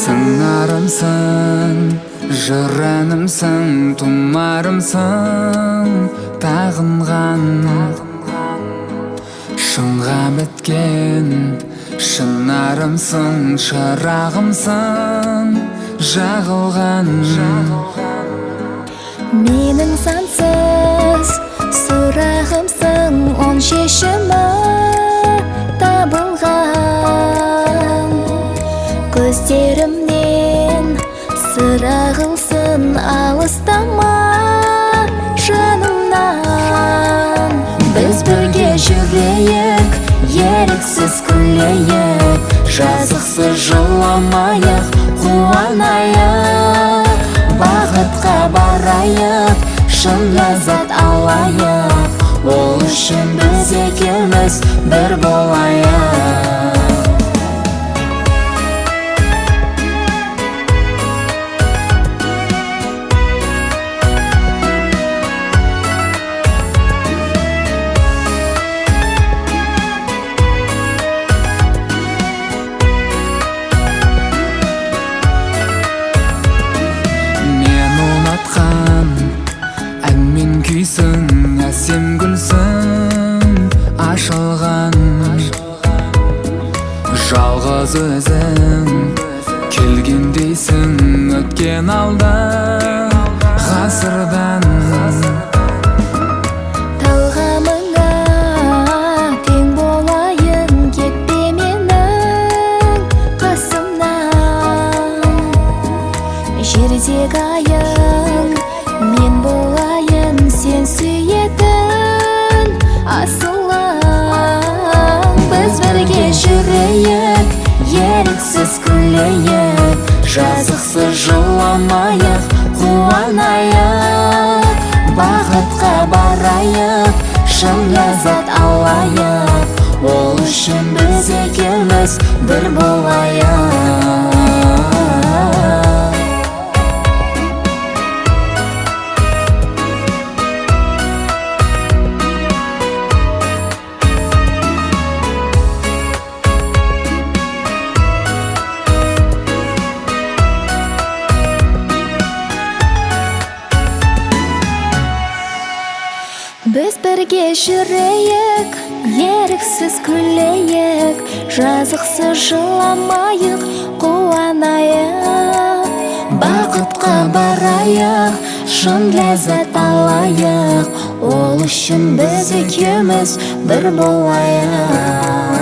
Сыңарымсың, жыранымсың, тұмарымсың, тағынған шыңға біткен шынарымсың, шырағымсың, жағылған. Менің сансыз сұрағымсың, он шешімі табылған. Көздерімнен сырағылсын, алыстама жанымнан. Біз бірге жүрейік, еріксіз күлейік, жазықсыз жыламайық, қуанайық. Бақытқа барайық, шын ләззат алайық, ол үшін біз екеуміз бір болайық. Күйсің, әсем гүлсің, ашылған. Жалғыз өзің келгендейсің, өткен алда ғасырдан. Талғамыңа тең болайын, кетпе менің қасымнан. Жердегі айың мен болайын, сен сүйетін асылың. Біз бірге жүрейік, еріксіз күлейік, жазықсыз жыламайық, қуанайық. Бақытқа барайық, шын ләззат алайық, ол үшін біз екеуміз бір болайық. Біз бірге жүрейік, еріксіз күлейік, жазықсыз жыламайық, қуанайық. Бақытқа барайық, шын ләззат алайық, ол үшін біз екеуміз бір болайық.